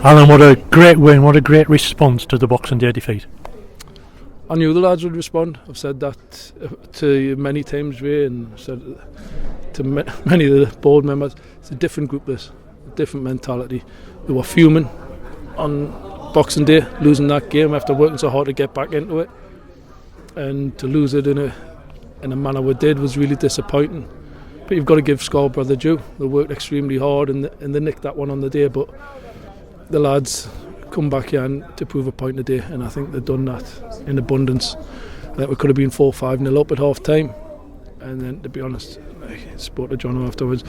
Alan, what a great win, what a great response to the Boxing Day defeat. I knew the lads would respond. I've said that to you many times, Ray, and said to many of the board members. It's a different group, this, a different mentality. They were fuming on Boxing Day, losing that game after working so hard to get back into it, and to lose it in a manner we did was really disappointing. But you've got to give Scarborough the due. They worked extremely hard and they nicked that one on the day, but the lads come back here to prove a point today, and I think they've done that in abundance. I think we could have been 4-5-0 up at half time, and then, to be honest, I spoke to John afterwards,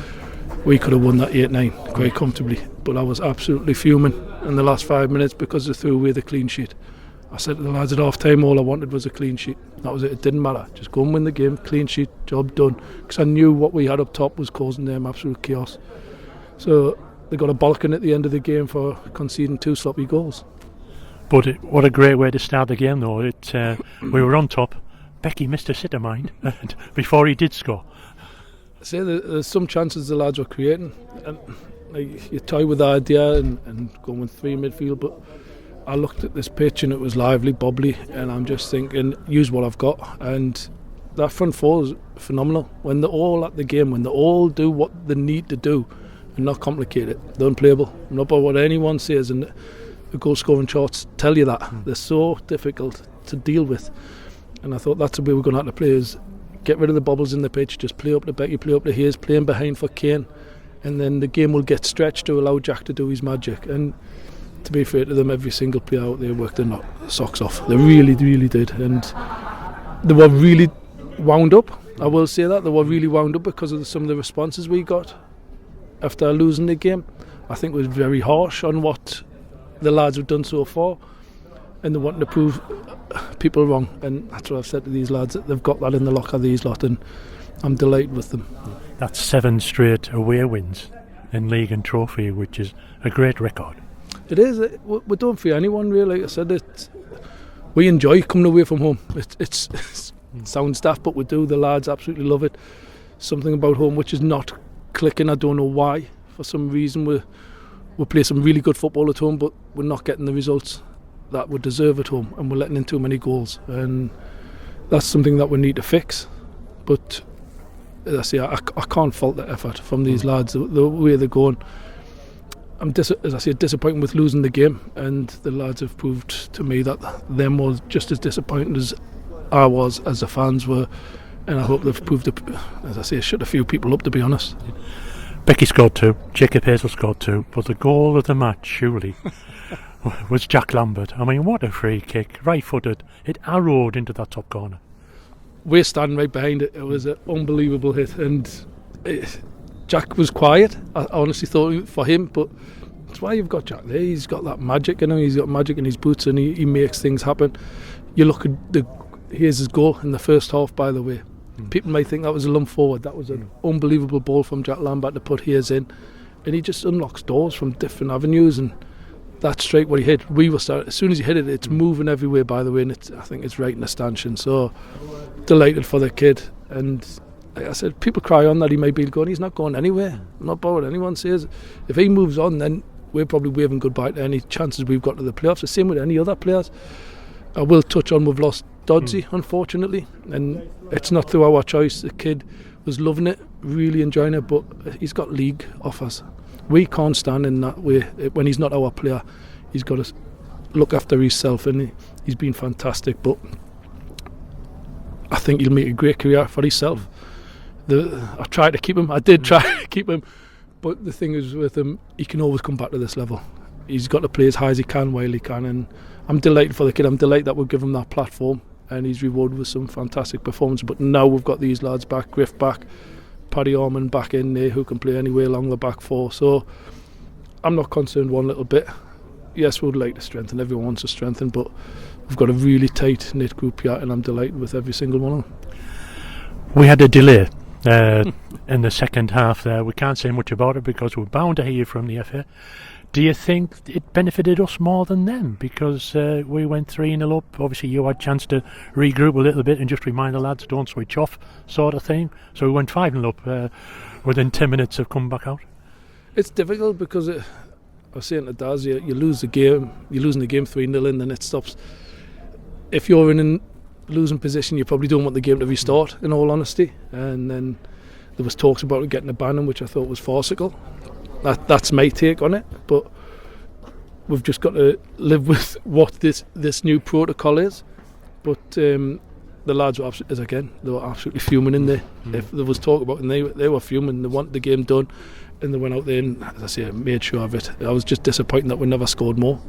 we could have won that 8-9 quite comfortably, but I was absolutely fuming in the last 5 minutes because they threw away the clean sheet. I said to the lads at half time, all I wanted was a clean sheet. That was it. It didn't matter, just go and win the game, clean sheet, job done, because I knew what we had up top was causing them absolute chaos. So they got a bollocking at the end of the game for conceding 2 sloppy goals. But what a great way to start the game, though. We were on top. Becky missed a sitter mind before he did score. I say there's some chances the lads were creating, and you toy with the idea and going with 3 midfield, but I looked at this pitch and it was lively, bobbly, and I'm just thinking, use what I've got. And that front four is phenomenal. When they're all at the game, when they all do what they need to do and not complicate it, they're unplayable. Not about what anyone says, and the goal scoring charts tell you that. They're so difficult to deal with. And I thought that's the way we're going to have to play, is get rid of the bobbles in the pitch, just play up to Becky, play up to Hayes, playing behind for Kane, and then the game will get stretched to allow Jack to do his magic. And to be fair to them, every single player out there worked their socks off. They really, really did, and they were really wound up. I will say that they were really wound up because of some of the responses we got after losing the game. I think it was very harsh on what the lads have done so far, and they wanted to prove people wrong, and that's what I've said to these lads, that they've got that in the locker, these lot, and I'm delighted with them. That's 7 straight away wins in league and trophy, which is a great record. It is. We don't fear anyone, really. Like I said, we enjoy coming away from home. It sounds daft, but we do. The lads absolutely love it. Something about home which is not clicking. I don't know why. For some reason, we play some really good football at home, but we're not getting the results that we deserve at home, and we're letting in too many goals. And that's something that we need to fix. But as I say, I can't fault the effort from these lads, the way they're going. I'm disappointed with losing the game, and the lads have proved to me that them was just as disappointed as I was, as the fans were, and I hope they've proved, as I say, shut a few people up, to be honest. Becky scored 2, Jacob Hazel scored 2, but the goal of the match, surely, was Jack Lambert. I mean, what a free kick, right-footed, it arrowed into that top corner. We're standing right behind it. It was an unbelievable hit, and Jack was quiet. I honestly thought for him, but that's why you've got Jack there. He's got that magic in him. He's got magic in his boots, and he makes things happen. You look at here's his goal in the first half, by the way. People might think that was a lump forward. That was an unbelievable ball from Jack Lambert to put Hayes in, and he just unlocks doors from different avenues. And that straight what he hit, as soon as he hit it, it's moving everywhere, by the way, and I think it's right in the stanchion. So delighted for the kid. And like I said, people cry on that he may be going. He's not going anywhere. Not about what anyone says. If he moves on, then we're probably waving goodbye to any chances we've got to the playoffs. The same with any other players. I will touch on, we've lost Dodsey, unfortunately, and it's not through our choice. The kid was loving it, really enjoying it, but he's got league offers. We can't stand in that way. When he's not our player, he's got to look after himself, and he's been fantastic, but I think he'll make a great career for himself. I tried to keep him. I did try to keep him, but the thing is with him, he can always come back to this level. He's got to play as high as he can while he can, and I'm delighted for the kid. I'm delighted that we've given him that platform, and he's rewarded with some fantastic performance. But now we've got these lads back, Griff back, Paddy Orman back in there, who can play anywhere along the back four. So I'm not concerned one little bit. Yes, we would like to strengthen. Everyone wants to strengthen, but we've got a really tight knit group here, and I'm delighted with every single one of them. We had a delay in the second half there. We can't say much about it because we're bound to hear from the FA. Do you think it benefited us more than them? Because we went 3-0 up. Obviously you had a chance to regroup a little bit and just remind the lads don't switch off, sort of thing. So we went 5-0 up within 10 minutes of coming back out. It's difficult because I was saying to Daz, you lose the game, you're losing the game 3-0 and then it stops. If you're in a losing position, you probably don't want the game to restart, in all honesty. And then there was talks about getting a ban, which I thought was farcical. That's my take on it, but we've just got to live with what this new protocol is. But the lads were they were absolutely fuming in there. If there was talk about it, and they were fuming. They wanted the game done, and they went out there and, as I say, made sure of it. I was just disappointed that we never scored more.